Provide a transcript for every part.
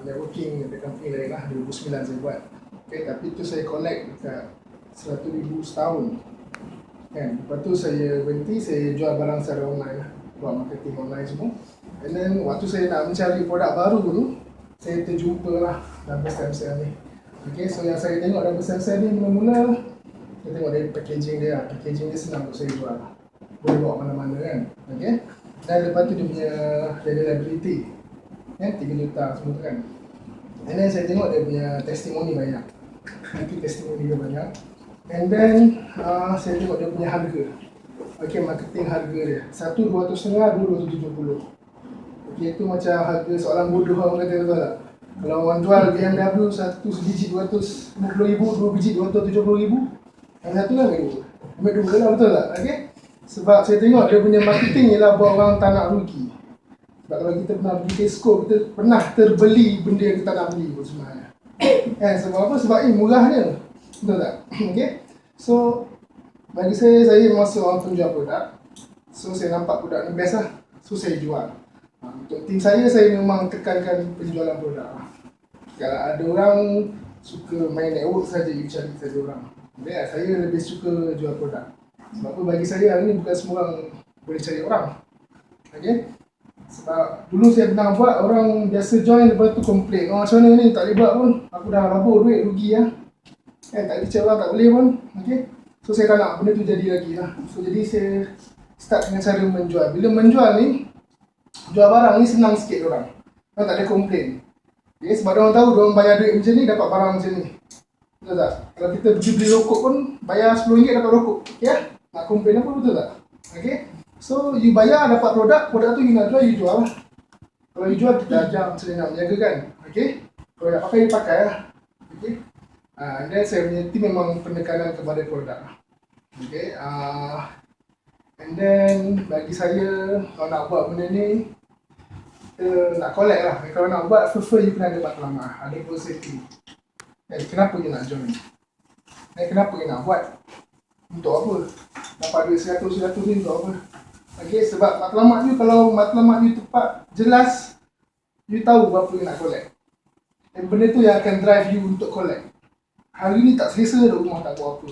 networking dekat company lain lah, 2009 saya buat. Okay, tapi tu saya collect dekat 100,000 setahun. Kan, lepas tu saya berhenti, saya jual barang secara online lah, buat marketing online semua. And then waktu saya nak mencari produk baru tu, saya terjumpa lah double stem cell ni. Okay, so yang saya tengok double stem cell ni mula-mula, saya tengok dari packaging dia, packaging dia senang untuk saya jual, boleh bawa mana-mana kan. Okay, dan lepas tu dia punya reliability, kan, 3 juta semua tu kan. And then saya tengok dia punya testimoni banyak, nanti testimoni dia banyak. And then saya tengok dia punya harga. Okay, marketing harga dia, satu 200.5, dua 270. Okay, itu macam harga soalan bodoh orang kata, betul tak? Kalau orang jual BMW satu biji 250,000, dua biji 270,000, yang satu lah ambil dua lah, betul tak? Okay, sebab saya tengok dia punya marketing ialah buat orang tak nak rugi. Sebab kalau kita pernah pergi Tesco, kita pernah terbeli benda yang kita nak beli pun sebenarnya. Sebab apa? Sebab murahnya, betul tak? Okay, so bagi saya memang seorang penjual produk. So saya nampak produk ni best lah, so saya jual. Untuk tim saya memang tekankan penjualan produk. Kalau ada orang suka main network saja, you cari saja orang. Okay, saya lebih suka jual produk. Sebab apa, bagi saya hari ni bukan semua orang boleh cari orang. Okay, sebab dulu saya pernah buat, orang biasa join, lepas tu komplain, oh macam mana ni, tak boleh buat pun, aku dah labur duit, rugi lah. Tak boleh cari orang, tak boleh pun. Okay, so saya tak nak benda tu jadi lagi lah. So jadi saya start dengan cara menjual. Bila menjual ni, jual barang ni senang sikit orang tak ada komplain. Okay, sebab orang tahu, orang bayar duit macam ni, dapat barang macam ni. Betul tak? Kalau kita pergi beli rokok pun, bayar RM10 dapat rokok. Okay, nak komplain apa, betul tak? Okay, so you bayar, dapat produk tu you nak jual, you jual lah. Kalau you jual, kita ajar macam mana nak menjaga kan. Okay, kalau nak pakai, you pakai lah. Okay, dan saya punya team memang penekanan kepada produk. Okay, and then bagi saya, kalau nak buat benda ni, nak collect lah. Kalau nak buat, prefer you kena ada matlamat, ada goal setting. Kenapa you nak join? Kenapa you nak buat? Untuk apa? Dapat duit 100 ni untuk apa? Okay, sebab matlamat you, kalau matlamat you tepat, jelas, you tahu berapa you nak collect. Dan benda tu yang akan drive you untuk collect. Hari ni tak selesa, duduk rumah tak buat apa.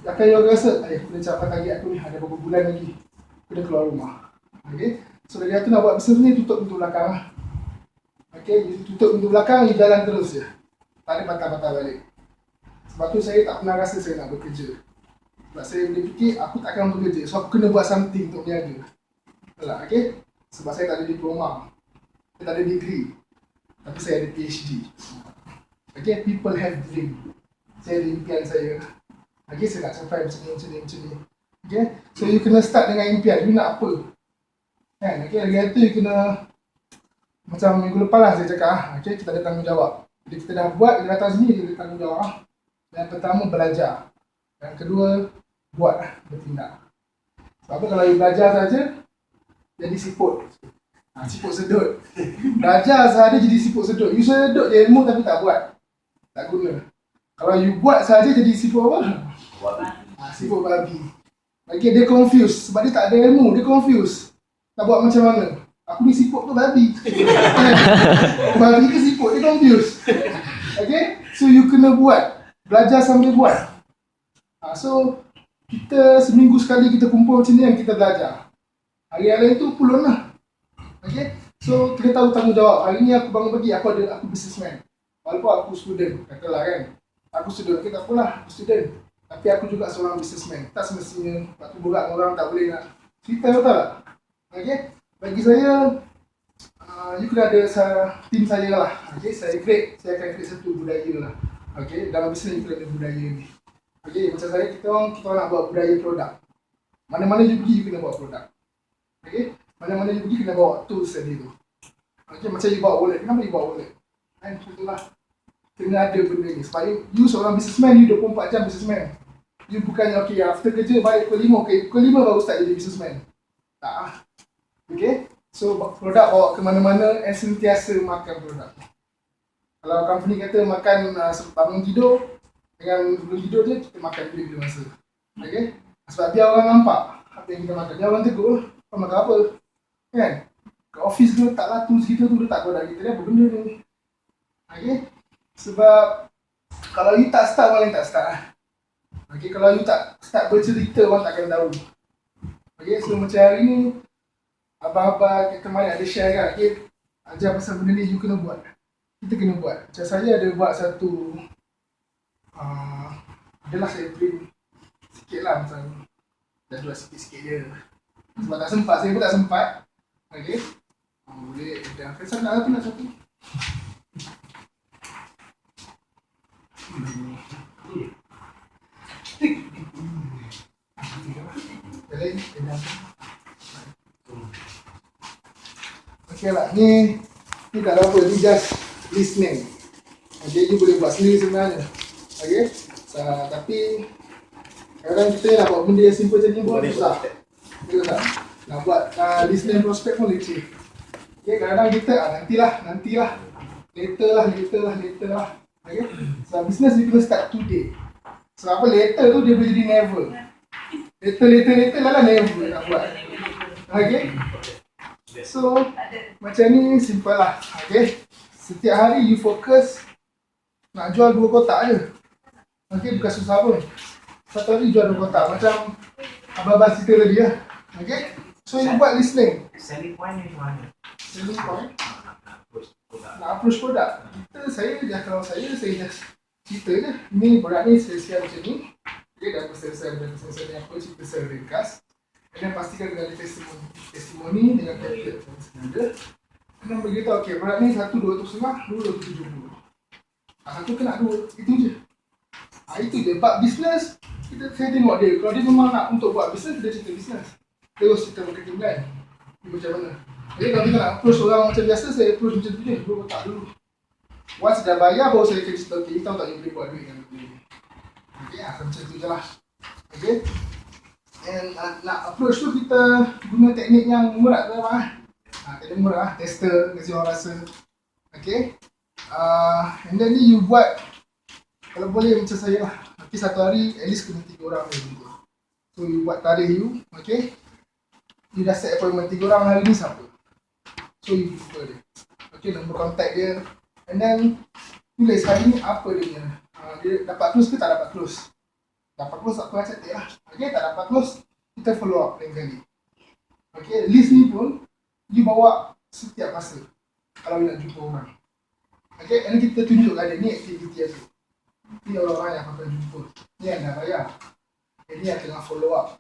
Akan you rasa, aku dah capai target aku ni, ada beberapa bulan lagi, aku dah keluar rumah. Okay, so dari tu nak buat bisnes ni, tutup pintu belakang lah. Okay, you tutup pintu belakang, you jalan terus je, tak ada patah-patah balik. Sebab tu saya tak pernah rasa saya nak bekerja. Sebab saya boleh fikir, aku takkan bekerja, so aku kena buat something untuk berniaga. Betul tak? Okay, sebab saya tak ada diploma, saya tak ada degree, tapi saya ada PhD. Okay, people have dream. Saya ada impian saya. Okay, saya nak capai macam ni. Okay, so you kena start dengan impian, you nak apa? Kan, okay, lagi tu you kena, macam minggu lepas lah saya cakap, okay, kita ada tanggungjawab. Jadi kita dah buat, kita datang sini, kita ada tanggungjawab. Yang pertama, belajar. Yang kedua, buat, bertindak. Sebab apa, kalau you belajar saja, jadi siput. Siput sedut. Belajar saja jadi siput sedut. You sedut je ilmu tapi tak buat, tak guna. Kalau you buat saja jadi siput apa? Siput babi. Okay, dia confused sebab dia tak ada ilmu, dia confused. Nak buat macam mana? Aku ni siput ke babi? Babi ke siput? Dia confused. Okay, so you kena buat, belajar sambil buat. So kita seminggu sekali kita kumpul macam ni yang kita belajar. Hari-hari tu pulun lah. Okay, so kita tahu tanggungjawab. Hari ni aku bangun pagi, aku businessman. Walaupun aku student, katalah kan, aku student, okay, tak apalah, aku student, tapi aku juga seorang businessman. Tak semestinya waktu borak orang tak boleh nak cerita, betul tak? Okay, bagi saya, you kena ada tim saya lah. Okay, saya akan create satu budaya lah. Okay, dalam bisnes you kena ada budaya ni. Okay, macam saya, kita orang nak buat budaya produk. Mana-mana you pergi, you kena buat produk. Okay, mana-mana you pergi, kena bawa tools tadi tu. Okay, macam you bawa wallet, kenapa you bawa wallet? Kan, contohlah, kena ada benda ni. Sebab you seorang businessman, you 24 jam businessman. You bukannya, okay, after kerja balik pukul 5, okay, pukul 5 baru start jadi businessman. Tak. Okay, so produk bawa ke mana-mana and sentiasa makan produk. Kalau company kata makan bangun tidur, dengan sebelum tidur je, kita makan bila masa. Okay, sebab biar orang nampak apa yang kita makan. Biar orang tegur, kau makan apa? Kan? Ke office tu letak lah tools kita tu, letak produk kita ni, apa benda ni? Okay? Sebab kalau you tak start, orang lain tak start. Okay? Kalau you tak start bercerita, orang takkan tahu. Okay? So macam hari ni abang-abang kemarin ada share kan, okay? Ajar pasal benda ni, you kena buat. Kita kena buat. Macam saya ada buat satu adalah saya print sikit lah, macam dah buat sikit-sikit je. Sebab tak sempat, saya pun tak sempat. Okay? Boleh, dah. Faisal nak apa nak satu? Okay lah, ni tak ada apa, ni just listening. Okay, you boleh buat sendiri sebenarnya. Okay, tapi kadang-kadang kita nak buat benda yang simple macam ni pun susah. Betul tak? Nak buat listening prospect pun leceh. Okay, kadang-kadang kita nantilah. Later lah. Okay, so business you kena start today. Sebab apa, later tu dia boleh jadi never. Later lah never nak buat. Okay, so macam ni simple lah. Okay, setiap hari you fokus nak jual 2 kotak je. Okay, bukan susah pun. Satu hari jual 2 kotak. Macam abang-abang cerita tadi lah. Okay, so you buat listening. Selling point ni macam mana? Selling point? Nak approach produk. Saya just cerita je. Ni produk ni saya share macam ni. Okay, dah selesai ni apa, cerita secara ringkas. Dan pastikan dengan testimoni dengan template yang sengaja. Dan beritahu, okay, produk ni satu 250, dua 270. Satu kena dua, itu je. Itu je. But business, saya tengok dia. Kalau dia memang nak untuk buat business, dia cerita business. Terus cerita marketing plan. Macam mana? Jadi kalau kita nak approach orang macam biasa, saya approach macam tu je. Dua kotak dulu. Once dah bayar, baru saya akan cerita, okay, tahu tak you boleh buat duit dengan duit. Okay, macam tu je lah. Okay. And nak approach tu kita guna teknik yang murah tu lah. Teknik murah, tester, kasi orang rasa. Okay. And then ni you buat, kalau boleh macam saya lah. Nanti satu hari, at least kena 3 orang macam tu. So you buat tarikh you, okay. You dah set appointment 3 orang hari ni siapa. So you jumpa dia. Okay, nombor kontak dia. And then tulis hari ni apa dia punya. Dia dapat close ke tak dapat close. Dapat close tak pernah cantik lah. Okay, tak dapat close, kita follow up lain kali. Okay, list ni pun you bawa setiap masa kalau you nak jumpa orang. Okay, and kita tunjukkan dia, ni aktiviti tu. Ni orang-orang yang akan jumpa. Ni yang dah bayar. Ini yang tengah follow up.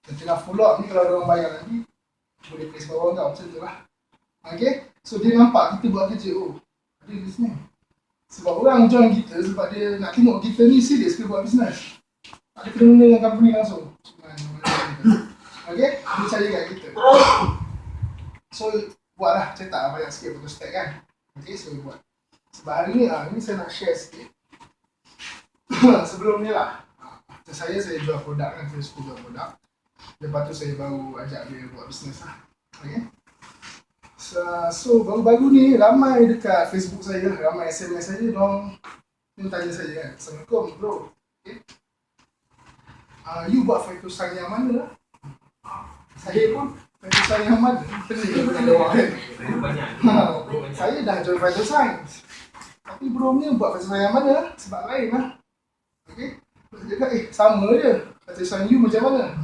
Dan tengah follow up ni kalau orang bayar nanti, boleh place bawah kau, macam tu lah. Okay, so dia nampak kita buat kerja, oh ada list ni. Sebab orang join kita sebab dia nak tengok kita ni serius ke buat bisnes. Ada kena dengan company langsung. Okay, dia percaya kat kita. So buatlah, cetak banyak sikit photo stack kan. Okay, so buat. Sebab hari ni saya nak share sikit. Sebelum ni lah, saya jual produk kan, saya suka jual produk. Lepas tu saya baru ajak dia buat bisnes lah. Okay. So baru-baru ni ramai dekat Facebook saya, ramai SMS saya, diorang tanya saya kan, Assalamualaikum bro, okay. You buat Faitosan yang mana lah? Saya pun Faitosan yang mana? Pening dengan diorang kan. Saya dah join Faitosan, tapi bro ni buat Faitosan yang mana lah? Sebab lain lah. Okay. Dia kata sama je, Faitosan you macam mana?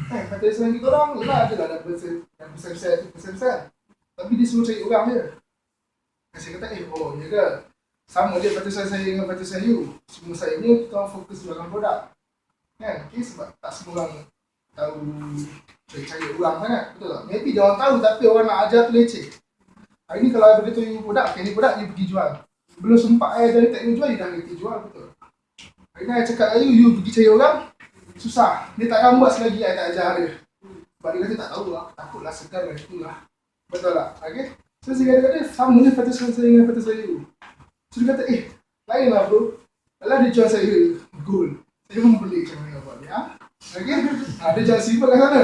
Faitosan kita orang yelah adalah dah persen-persen. Tapi dia suruh cari orang je. Saya kata, oh ya ke? Sama je Faitosan saya dengan Faitosan you. Semua saya ni kita orang fokus jualan produk. Kan? Okay, sebab tak semua orang tahu cari orang sangat. Betul tak? Maybe dia orang tahu tapi orang nak ajar tu leceh. Hari ni kalau ada betul you produk, okay, ni produk you pergi jual. Belum sempat dari teknik jual, dia dah kerti jual, betul. Hari ni saya cakap you pergi cari orang, susah. Dia takkan buat selagi saya tak ajar dia. Sebab dia kata tak tahu lah, takutlah segan lah, itulah. Betul tak? Okay? So saya kata, sama je Faitosan saya dengan Faitosan you. So dia kata, lain lah bro. Kalau dia jual saya gold, saya pun beli macam mana buat dia. Okay? Dia jual silver kat sana.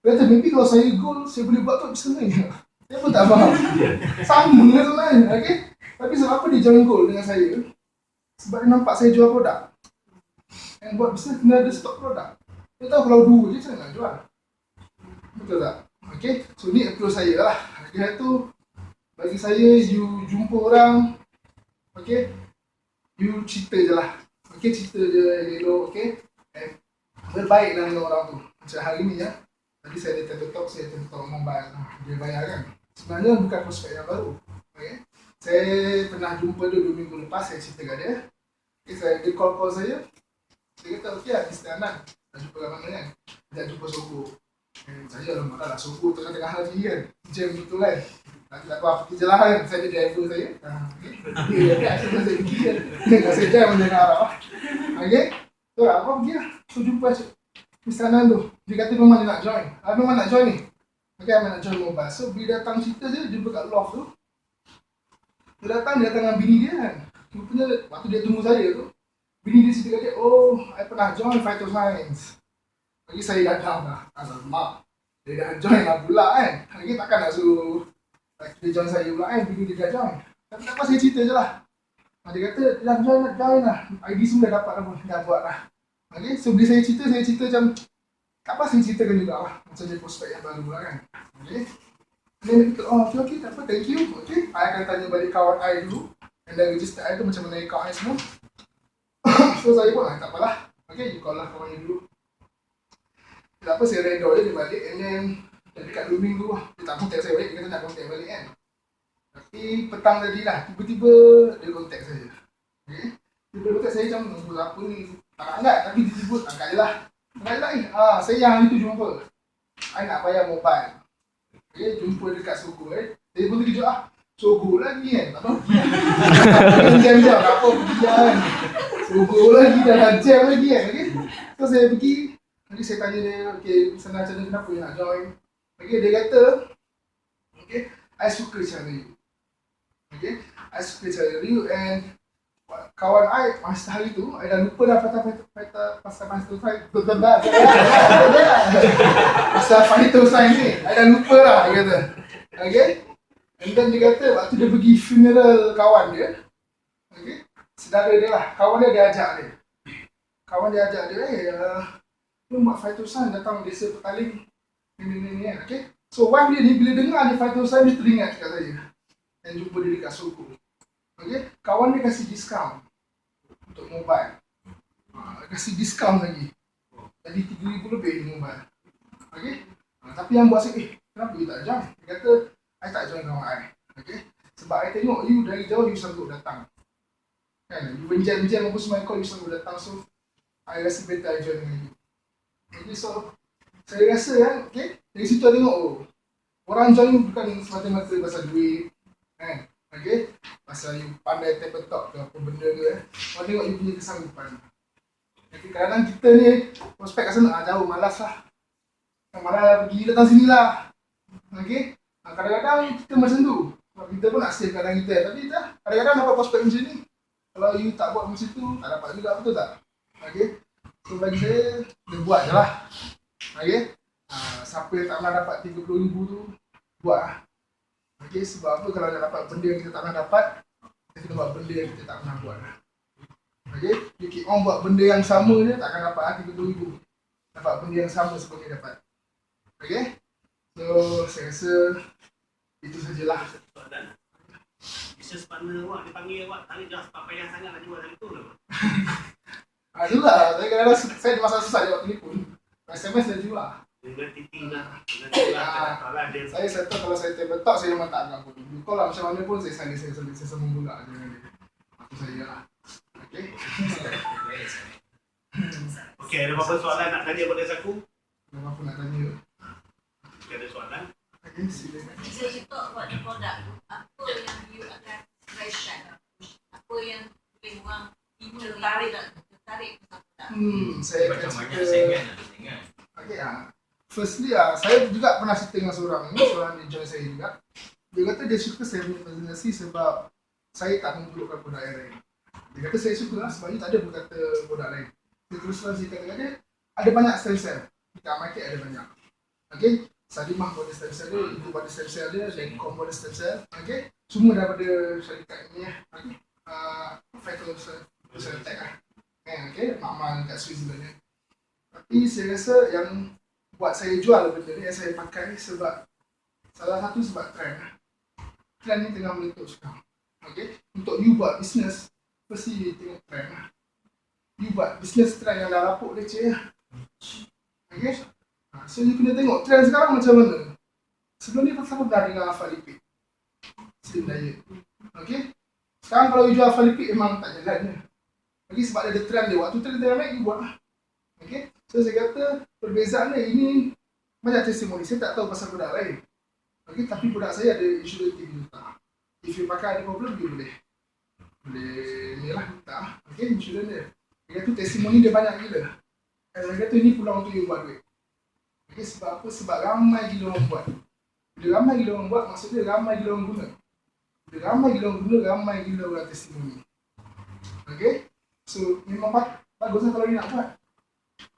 Dia kata, maybe kalau saya gold, saya boleh buat tu bisa lain. Saya pun tak faham. Sama dengan tu lain. Okay? Tapi sebab apa dia jual gold dengan saya? Sebab dia nampak saya jual produk. Dan buat bisnes kena ada stok produk. Dia tahu kalau dua je saya nak jual. Betul tak? Okay, so ni approach saya lah. Dia tu bagi saya, you jumpa orang, Okay, you cerita je lah. Okay, cerita je elok, okay. And berbaiklah dengan orang tu. Macam hari ni ya, tadi saya ada TED Talk, saya TED Talk mobile. Dia bayar kan. Sebenarnya bukan prospek yang baru. Okay. Saya pernah jumpa dia 2 minggu lepas, saya cerita kat dia. Okay, dia call saya. Dia kata, okey lah, Mr. Anan. Dah jumpa kat mana kan? Dia jumpa Sogo. Saya lemah lah, Sogo tengah-tengah hari kan. Jam betul kan. Nanti tak tahu apa kerja lah kan. Saya ada driver saya. Dia kata, saya pergi kan. Saya jam macam nak harap. Okay. So, apa pergi lah. So, jumpa Mr. Anan tu. Dia kata memang dia nak join. Memang nak join ni. Okay, memang nak join mobile. So, bila datang cerita je, jumpa kat loft tu. Dia datang dengan bini dia kan. Rupanya, waktu dia tunggu saya tu, bini dia cerita kat dia, oh, I pernah join Vital Signs. Lagi saya datang lah. Alamak. Dia dah join lah pula kan. Lagi takkan nak suruh dia join saya pula kan. Bini dia dah join. Tapi tak apa, saya cerita je lah. Dia kata, dah join lah. ID semua dah dapat lah pun. Dah buat lah. Okay, so bila saya cerita macam tak apa, saya ceritakan juga lah. Macam dia prospek yang baru lah kan. Okay. Dan dia kata, oh okay, tak apa, thank you. Okay, I akan tanya balik kawan I dulu. And then register I tu macam mana account I semua. So saya pun, tak apalah. Okay, you call lah kawan you dulu. Tak apa, saya redor dia balik. And then, dekat 2 minggu lah. Dia tak contact saya balik, dia kata nak contact balik kan. Tapi petang tadi lah, tiba-tiba dia contact saya. Okay, dia contact saya macam, nombor apa ni? Tak nak angkat, tapi dia sebut, angkat je lah. Angkat je lah saya yang hari tu jumpa. I nak bayar mobile. Okay, jumpa dekat Sogo Dia pun terkejut lah. Sogo lagi kan? Tak tahu. Jam-jam, tak apa pergi kan. Sogo lagi, dah jam lagi kan. Okay, so saya pergi. Nanti saya tanya dia, okay, sana macam mana, kenapa dia nak join. Okay, dia kata, okay, I suka cara you. Okay, I suka cara you and kawan I, masa hari tu, I dah lupa dah pasal Vital Signs ni. I dah lupa lah, dia kata. Okay, and then dia kata, waktu dia pergi funeral kawan dia, okay, saudara dia lah, kawan dia ajak dia. Kawan dia ajak dia, lu buat Vital Signs datang desa Petaling ni kan, okay. So wife dia ni, bila dengar dia Vital Signs, dia teringat kat saya. Dan jumpa dia dekat Sogo. Okay, kawan dia kasih diskaun untuk mobile. Kasih diskaun lagi. Jadi 3,000 lebih di mobile. Okay, tapi yang buat saya, kenapa you tak join? Dia kata, I tak join kawan I. Okay, sebab I tengok you dari jauh, you sanggup datang. Kan, you benjam-benjam apa semua call, you sanggup datang. So, I rasa better I join dengan you. Okay, so, saya rasa kan, okay, dari situ I tengok, oh, orang join bukan semata-mata pasal duit. Kan, okay, pasal you pandai table talk ke apa benda ke, orang tengok you punya kesanggupan. Jadi kadang-kadang kita ni prospek kat sana, jauh, malas lah. Malas pergi datang sini lah. Okay, kadang-kadang kita macam tu. Sebab kita pun nak save kadang kita. Tapi dah, kadang-kadang dapat prospek macam ni. Kalau you tak buat macam tu, tak dapat juga, betul tak? Okay, so bagi saya, dia buat je lah. Okay, siapa yang tak pernah dapat 30,000 tu, buat lah. Okay, sebab apa, kalau nak dapat benda yang kita tak pernah dapat, kita kena buat benda yang kita tak pernah buat. Okay, you keep on buat benda yang sama je, takkan dapat 30,000. Dapat benda yang sama seperti dapat. Okay, so saya rasa itu sajalah. Business partner awak, dia panggil awak, tak boleh sebab payah sangat nak jual dari tu lah. Itulah, saya kadang-kadang saya ada masalah susah jawab telefon. SMS dah juga. Dengan titik lah. Saya settle kalau saya table talk, saya memang tak agak pun. Call lah macam mana pun, saya sambung pula dengan dia. Itu saya lah. Okay. Okay, ada apa-apa soalan nak tanya pada aku? Ada apa nak tanya? Okay, ada soalan? Okay, silakan. So you talk about the product, apa yang you akan pricekan? Apa yang boleh orang tertarik pasal produk? Saya akan cerita. Okay, firstly, saya juga pernah cerita dengan seorang dia join saya juga. Dia kata dia suka saya punya presentasi sebab saya tak memburukkan produk yang lain. Dia kata saya suka lah sebab dia tak ada berkata produk lain. Dia teruslah saya kata dia, ada banyak stem cell. Dekat market ada banyak. Okay, Sadimah buat stem cell dia, Ibu buat stem cell dia, Lancome buat stem cell. Okay, semua daripada syarikat ni okay. Vital Cell Tech lah. Okay, Makmal kat Switzerland ni. Tapi saya rasa yang buat saya jual benda ni, yang saya pakai sebab salah satu sebab trend ni tengah meletup sekarang. Okay, untuk you buat bisnes, mesti tengok trend lah. You buat bisnes trend yang dah lapuk leceh lah. Okay? So you kena tengok trend sekarang macam mana. Sebelum ni pasal pernah dengar hafal lipid Slim diet. Okay? Sekarang kalau you jual hafal lipid memang tak jalan. Okay? Sebab ada trend dia. Waktu trend dia naik, you buat lah. Okay? So saya kata perbezaan dia ini macam testimoni. Saya tak tahu pasal produk lain. Okay? Tapi produk saya ada insurance yang letak. If you pakai ada problem, you boleh ni lah letak. Okay? Insurance dia. Dia kata testimoni dia banyak gila. Dia kata ini peluang untuk you buat duit. Okay? Sebab apa? Sebab ramai gila orang buat. Bila ramai gila orang buat, maksudnya ramai gila orang guna. Bila ramai gila orang guna, ramai gila orang testimoni. Okay? So, memang bagus lah kalau dia nak buat.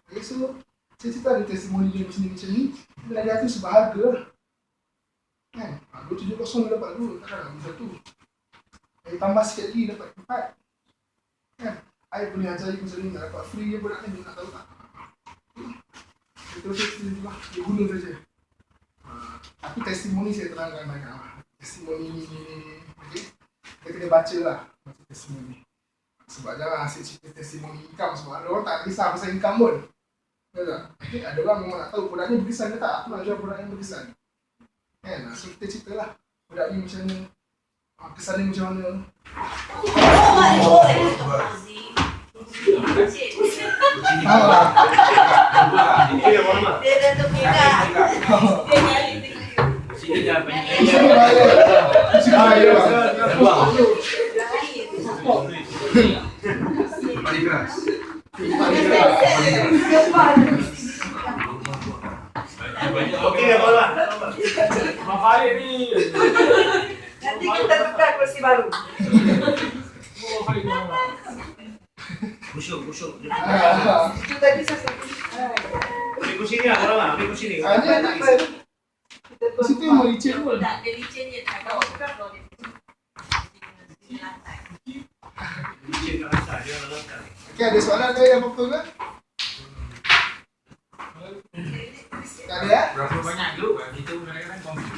Okay, so saya cerita ada testimoni dia macam ni. Dia lagi hati sebab harga lah. Kan? 270 dia dapat 2, takkan nak beli 1. Tambah sikit lagi dapat 4. Kan? Saya boleh ajar you macam ni, nak dapat free je produk ni, nak tahu tak? Terus dia guna saja. Tapi testimoni saya terangkan banyak lah. Testimoni ni, okay? Kita kena baca lah baca testimoni. Sebab jangan asyik cerita testimoni income. Sebab ada orang tak kisah pasal income pun. Betul tak? Okay? Ada orang memang nak tahu produk ni berkesan ke tak. Aku nak jual produk yang berkesan. Kan? So kita cerita lah produk ni macam mana, kesan ni macam mana. Ini yang mana? Dia dah terpindah. Dia nyari Sini dah banyak. Paling keras. Okey yang mana? Mafalik ni. Nanti kita tukar kursi baru. Busuk. Itu tadi saya Ambil kursi ni lah korang lah. Ambil kursi ni. Ada nak di situ yang mau licin pun. Tak, dia licin je. Tak tahu kalau dia di lantai. Licin kat lantai. Dia orang lantai. Okay, ada soalan lain apa-apa ke? Tak ada ya? Berapa banyak dulu kita kadang-kadang confuse.